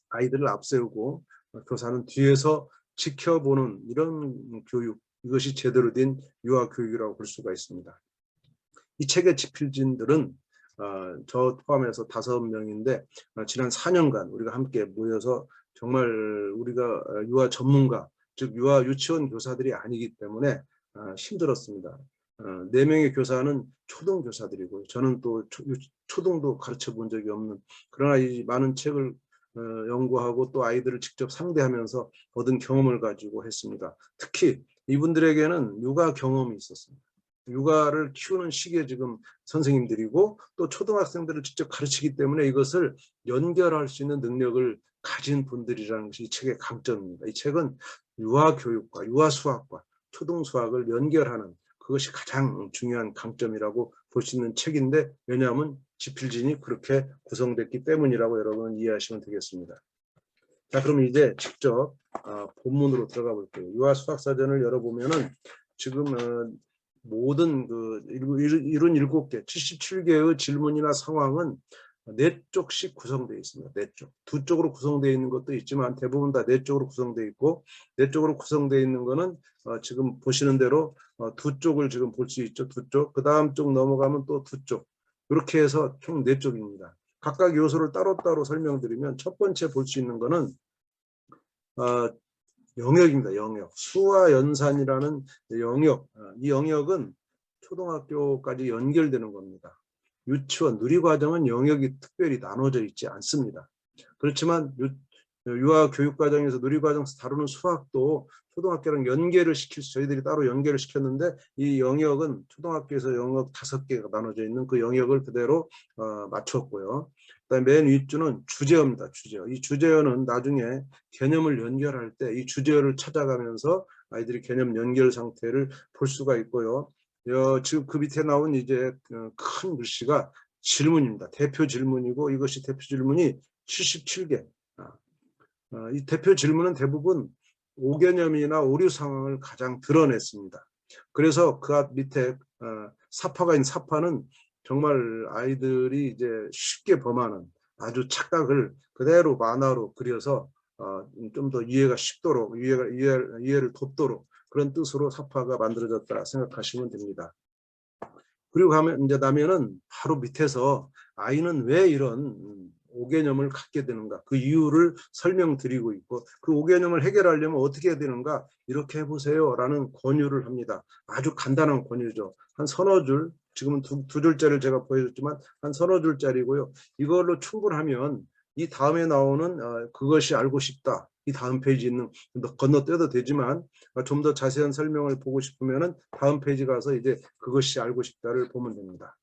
아이들을 앞세우고 교사는 뒤에서 지켜보는 이런 교육 이것이 제대로 된 유아 교육이라고 볼 수가 있습니다. 이 책의 집필진들은 저 포함해서 5명인데 지난 4년간 우리가 함께 모여서 정말 우리가 유아 전문가 즉 유아 유치원 교사들이 아니기 때문에 힘들었습니다. 4명의 교사는 초등교사들이고 저는 또 초등도 가르쳐 본 적이 없는 그러나 이 많은 책을 연구하고 또 아이들을 직접 상대하면서 얻은 경험을 가지고 했습니다. 특히 이분들에게는 육아 경험이 있었습니다. 육아를 키우는 시기에 지금 선생님들이고 또 초등학생들을 직접 가르치기 때문에 이것을 연결할 수 있는 능력을 가진 분들이라는 것이 이 책의 강점입니다. 이 책은 유아 교육과 유아 수학과 초등 수학을 연결하는 그것이 가장 중요한 강점이라고 볼 수 있는 책인데 왜냐하면 집필진이 그렇게 구성됐기 때문이라고 여러분 이해하시면 되겠습니다. 자, 그럼 이제 직접 본문으로 들어가 볼게요. 유아 수학사전을 열어보면은 지금 모든 77개, 77개의 질문이나 상황은 4쪽씩 구성되어 있습니다. 4쪽. 2쪽으로 구성되어 있는 것도 있지만 대부분 다 4쪽으로 구성되어 있고 4쪽으로 구성되어 있는 거는 지금 보시는 대로 2쪽을 지금 볼 수 있죠. 2쪽. 그 다음 쪽 넘어가면 또 2쪽. 이렇게 해서 총 4쪽입니다. 각각 요소를 따로따로 설명드리면 첫 번째 볼 수 있는 거는 영역입니다. 영역. 수와 연산이라는 영역. 이 영역은 초등학교까지 연결되는 겁니다. 유치원, 누리과정은 영역이 특별히 나눠져 있지 않습니다. 그렇지만 유아 교육과정에서 누리과정에서 다루는 수학도 초등학교랑 연계를 저희들이 따로 연계를 시켰는데 이 영역은 초등학교에서 영역 5개가 나눠져 있는 그 영역을 그대로 맞췄고요. 그다음에 맨 윗줄은 주제어입니다. 주제어. 이 주제어는 나중에 개념을 연결할 때 이 주제어를 찾아가면서 아이들이 개념 연결 상태를 볼 수가 있고요. 지금 그 밑에 나온 이제 큰 글씨가 질문입니다. 대표 질문이고 이것이 대표 질문이 77개. 이 대표 질문은 대부분 오개념이나 오류 상황을 가장 드러냈습니다. 그래서 그 앞 밑에 사파가 있는 사파는 정말 아이들이 이제 쉽게 범하는 아주 착각을 그대로 만화로 그려서 좀 더 이해가 쉽도록 이해를 돕도록 그런 뜻으로 사파가 만들어졌다 생각하시면 됩니다. 그리고 나면은 바로 밑에서 아이는 왜 이런 오개념을 갖게 되는가 그 이유를 설명드리고 있고 그 오개념을 해결하려면 어떻게 해야 되는가 이렇게 해보세요 라는 권유를 합니다. 아주 간단한 권유죠. 한 서너 줄, 지금은 두 줄짜리를 제가 보여줬지만 한 서너 줄짜리고요. 이걸로 충분하면 이 다음에 나오는 그것이 알고 싶다. 이 다음 페이지 있는 건너뛰어도 되지만 좀 더 자세한 설명을 보고 싶으면은 다음 페이지 가서 이제 그것이 알고 싶다를 보면 됩니다.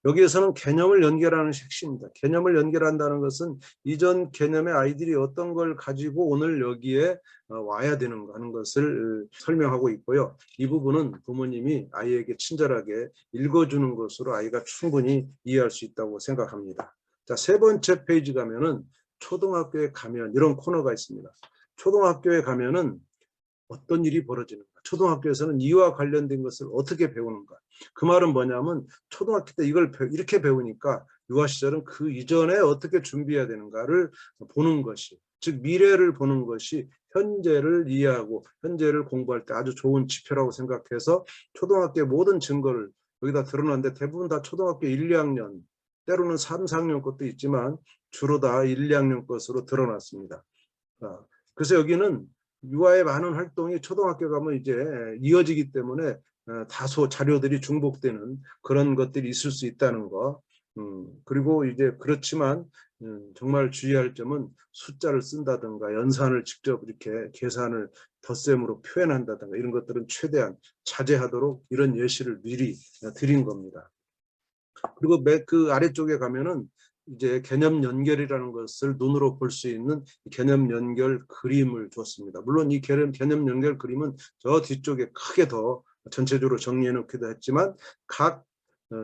여기에서는 개념을 연결하는 핵심입니다. 개념을 연결한다는 것은 이전 개념의 아이들이 어떤 걸 가지고 오늘 여기에 와야 되는가 하는 것을 설명하고 있고요. 이 부분은 부모님이 아이에게 친절하게 읽어주는 것으로 아이가 충분히 이해할 수 있다고 생각합니다. 자, 세 번째 페이지 가면은 초등학교에 가면 이런 코너가 있습니다. 초등학교에 가면은 어떤 일이 벌어지는가? 초등학교에서는 이와 관련된 것을 어떻게 배우는가? 그 말은 뭐냐면 초등학교 때 이걸 이렇게 배우니까 유아 시절은 그 이전에 어떻게 준비해야 되는가를 보는 것이, 즉 미래를 보는 것이 현재를 이해하고 현재를 공부할 때 아주 좋은 지표라고 생각해서 초등학교의 모든 증거를 여기다 드러났는데 대부분 다 초등학교 1, 2학년, 때로는 3, 4학년 것도 있지만 주로 다 1, 2학년 것으로 드러났습니다. 그래서 여기는 유아의 많은 활동이 초등학교 가면 이제 이어지기 때문에 다소 자료들이 중복되는 그런 것들이 있을 수 있다는 거. 그리고 이제 그렇지만 정말 주의할 점은 숫자를 쓴다든가 연산을 직접 이렇게 계산을 덧셈으로 표현한다든가 이런 것들은 최대한 자제하도록 이런 예시를 미리 드린 겁니다. 그리고 그 아래쪽에 가면은 이제 개념 연결이라는 것을 눈으로 볼 수 있는 개념 연결 그림을 줬습니다. 물론 이 개념 연결 그림은 저 뒤쪽에 크게 더 전체적으로 정리해 놓기도 했지만 각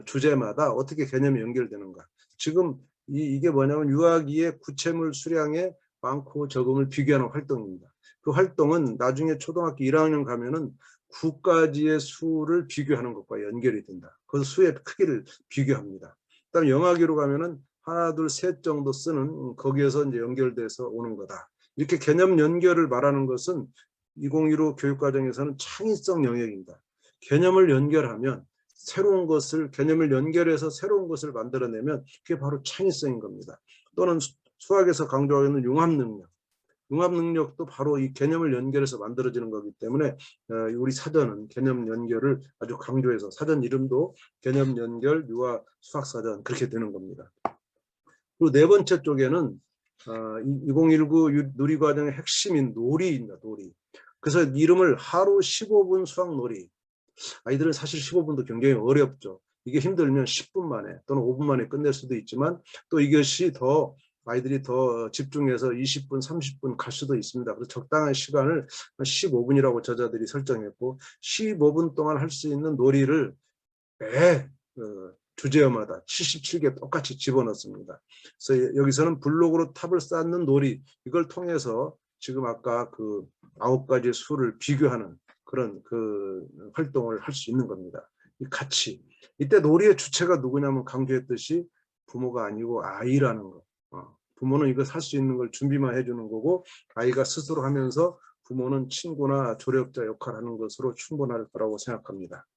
주제마다 어떻게 개념이 연결되는가. 지금 이게 뭐냐면 유아기의 구체물 수량의 많고 적음을 비교하는 활동입니다. 그 활동은 나중에 초등학교 1학년 가면은 9가지의 수를 비교하는 것과 연결이 된다. 그 수의 크기를 비교합니다. 그다음 영화기로 가면은 하나, 둘, 셋 정도 쓰는 거기에서 이제 연결돼서 오는 거다. 이렇게 개념 연결을 말하는 것은 2015 교육과정에서는 창의성 영역입니다. 개념을 연결하면 새로운 것을 개념을 연결해서 새로운 것을 만들어내면 그게 바로 창의성인 겁니다. 또는 수학에서 강조하는 융합 능력. 융합 능력도 바로 이 개념을 연결해서 만들어지는 거기 때문에 우리 사전은 개념 연결을 아주 강조해서 사전 이름도 개념 연결 유아 수학사전 그렇게 되는 겁니다. 그리고 네 번째 쪽에는 2019 누리과정의 핵심인 놀이입니다. 놀이. 그래서 이름을 하루 15분 수학 놀이. 아이들은 사실 15분도 굉장히 어렵죠. 이게 힘들면 10분 만에 또는 5분 만에 끝낼 수도 있지만 또 이것이 더 아이들이 더 집중해서 20분, 30분 갈 수도 있습니다. 그래서 적당한 시간을 15분이라고 저자들이 설정했고 15분 동안 할 수 있는 놀이를 매 주제어마다 77개 똑같이 집어넣습니다. 그래서 여기서는 블록으로 탑을 쌓는 놀이 이걸 통해서 지금 아까 그 9가지 수를 비교하는 그런 그 활동을 할 수 있는 겁니다. 같이 이때 놀이의 주체가 누구냐면 강조했듯이 부모가 아니고 아이라는 거. 부모는 이거 살 수 있는 걸 준비만 해주는 거고 아이가 스스로 하면서 부모는 친구나 조력자 역할을 하는 것으로 충분할 거라고 생각합니다.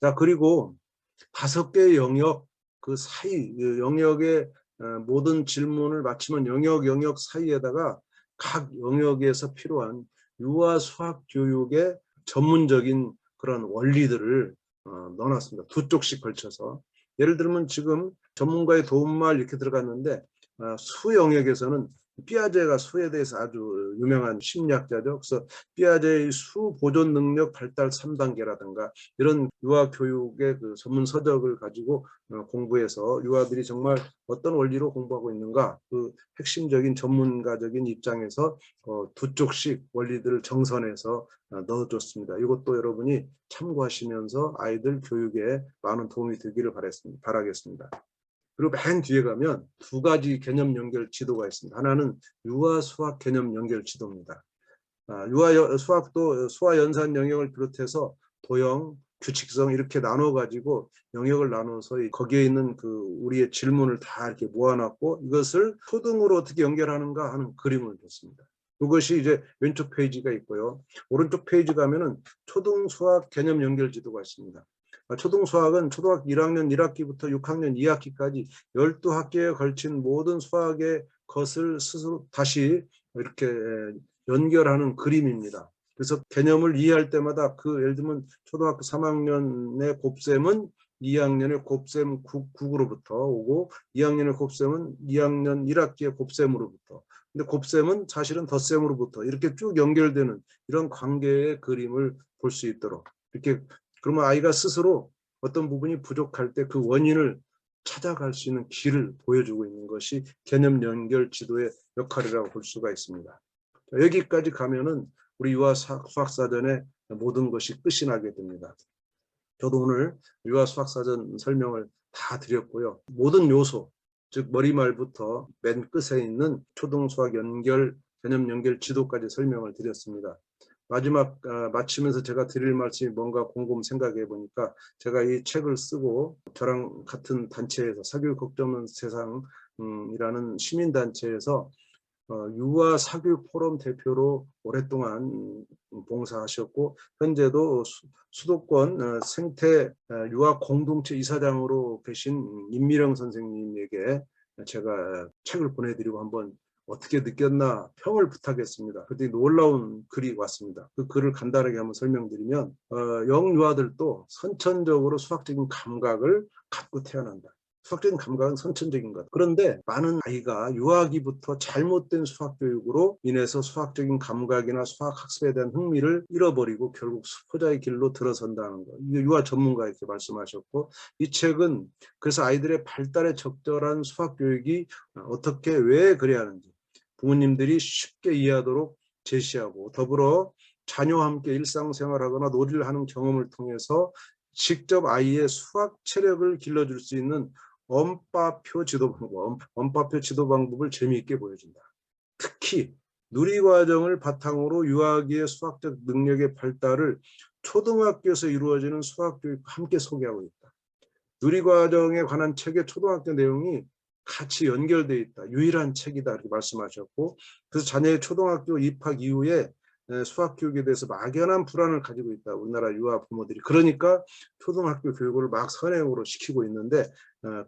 자, 그리고 5개의 영역 그 사이 영역의 모든 질문을 마치면 영역 사이에다가 각 영역에서 필요한 유아 수학 교육의 전문적인 그런 원리들을 넣어놨습니다. 2쪽씩 걸쳐서. 예를 들면 지금 전문가의 도움말 이렇게 들어갔는데 수 영역에서는 피아제가 수에 대해서 아주 유명한 심리학자죠. 그래서 피아제의 수 보존 능력 발달 3단계라든가 이런 유아 교육의 그 전문 서적을 가지고 공부해서 유아들이 정말 어떤 원리로 공부하고 있는가, 그 핵심적인 전문가적인 입장에서 두 쪽씩 원리들을 정선해서 넣어줬습니다. 이것도 여러분이 참고하시면서 아이들 교육에 많은 도움이 되기를 바라겠습니다. 그리고 맨 뒤에 가면 두 가지 개념 연결 지도가 있습니다. 하나는 유아 수학 개념 연결 지도입니다. 유아 수학도 수화 연산 영역을 비롯해서 도형, 규칙성 이렇게 나눠 가지고 영역을 나눠서 거기에 있는 그 우리의 질문을 다 이렇게 모아놨고 이것을 초등으로 어떻게 연결하는가 하는 그림을 줬습니다. 이것이 이제 왼쪽 페이지가 있고요. 오른쪽 페이지 가면은 초등 수학 개념 연결 지도가 있습니다. 초등 수학은 초등학교 1학년 1학기부터 6학년 2학기까지 12학기에 걸친 모든 수학의 것을 스스로 다시 이렇게 연결하는 그림입니다. 그래서 개념을 이해할 때마다 예를 들면 초등학교 3학년의 곱셈은 2학년의 곱셈 9으로부터 오고 2학년의 곱셈은 2학년 1학기의 곱셈으로부터, 근데 곱셈은 사실은 덧셈으로부터 이렇게 쭉 연결되는 이런 관계의 그림을 볼 수 있도록, 이렇게 그러면 아이가 스스로 어떤 부분이 부족할 때 그 원인을 찾아갈 수 있는 길을 보여주고 있는 것이 개념 연결 지도의 역할이라고 볼 수가 있습니다. 여기까지 가면은 우리 유아 수학사전의 모든 것이 끝이 나게 됩니다. 저도 오늘 유아 수학사전 설명을 다 드렸고요. 모든 요소, 즉 머리말부터 맨 끝에 있는 초등수학 개념 연결 지도까지 설명을 드렸습니다. 마지막 마치면서 제가 드릴 말씀이 뭔가 곰곰 생각해 보니까, 제가 이 책을 쓰고 저랑 같은 단체에서 사교육 걱정 없는 세상이라는 시민단체에서 유아 사교육 포럼 대표로 오랫동안 봉사하셨고 현재도 수도권 생태 유아 공동체 이사장으로 계신 임미령 선생님에게 제가 책을 보내드리고 한번 어떻게 느꼈나 평을 부탁했습니다. 그때 놀라운 글이 왔습니다. 그 글을 간단하게 한번 설명드리면, 영유아들도 선천적으로 수학적인 감각을 갖고 태어난다. 수학적인 감각은 선천적인 것. 그런데 많은 아이가 유아기부터 잘못된 수학 교육으로 인해서 수학적인 감각이나 수학 학습에 대한 흥미를 잃어버리고 결국 수포자의 길로 들어선다는 것. 이게 유아 전문가 이렇게 말씀하셨고, 이 책은 그래서 아이들의 발달에 적절한 수학 교육이 어떻게 왜 그래야 하는지 부모님들이 쉽게 이해하도록 제시하고, 더불어 자녀와 함께 일상생활하거나 놀이를 하는 경험을 통해서 직접 아이의 수학 체력을 길러줄 수 있는 엄빠표 지도 방법을 재미있게 보여준다. 특히 누리과정을 바탕으로 유아기의 수학적 능력의 발달을 초등학교에서 이루어지는 수학교육과 함께 소개하고 있다. 누리과정에 관한 책의 초등학교 내용이 같이 연결되어 있다. 유일한 책이다 이렇게 말씀하셨고, 그래서 자녀의 초등학교 입학 이후에 수학교육에 대해서 막연한 불안을 가지고 있다. 우리나라 유아 부모들이. 그러니까 초등학교 교육을 막 선행으로 시키고 있는데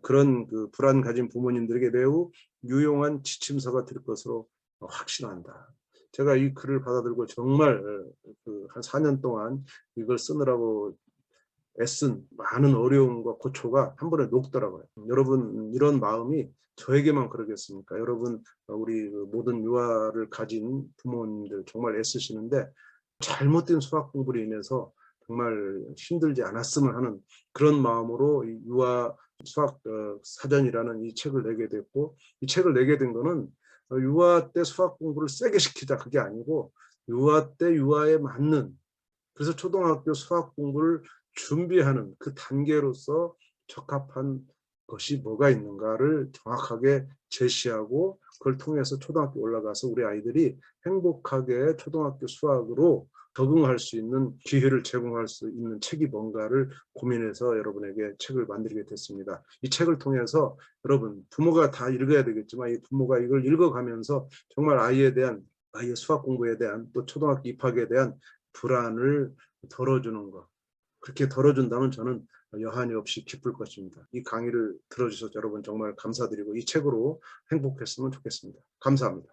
그런 그 불안 가진 부모님들에게 매우 유용한 지침서가 될 것으로 확신한다. 제가 이 글을 받아들고 정말 한 4년 동안 이걸 쓰느라고 애쓴 많은 어려움과 고초가 한 번에 녹더라고요. 여러분 이런 마음이 저에게만 그러겠습니까? 여러분 우리 모든 유아를 가진 부모님들 정말 애쓰시는데 잘못된 수학 공부로 인해서 정말 힘들지 않았으면 하는 그런 마음으로 유아 수학 사전이라는 이 책을 내게 됐고, 이 책을 내게 된 거는 유아 때 수학 공부를 세게 시키자 그게 아니고 유아 때 유아에 맞는, 그래서 초등학교 수학 공부를 준비하는 그 단계로서 적합한 것이 뭐가 있는가를 정확하게 제시하고, 그걸 통해서 초등학교 올라가서 우리 아이들이 행복하게 초등학교 수학으로 적응할 수 있는 기회를 제공할 수 있는 책이 뭔가를 고민해서 여러분에게 책을 만들게 됐습니다. 이 책을 통해서 여러분 부모가 다 읽어야 되겠지만 이 부모가 이걸 읽어가면서 정말 아이의 수학 공부에 대한 또 초등학교 입학에 대한 불안을 덜어주는 것, 그렇게 덜어준다면 저는 여한이 없이 기쁠 것입니다. 이 강의를 들어주셔서 여러분 정말 감사드리고 이 책으로 행복했으면 좋겠습니다. 감사합니다.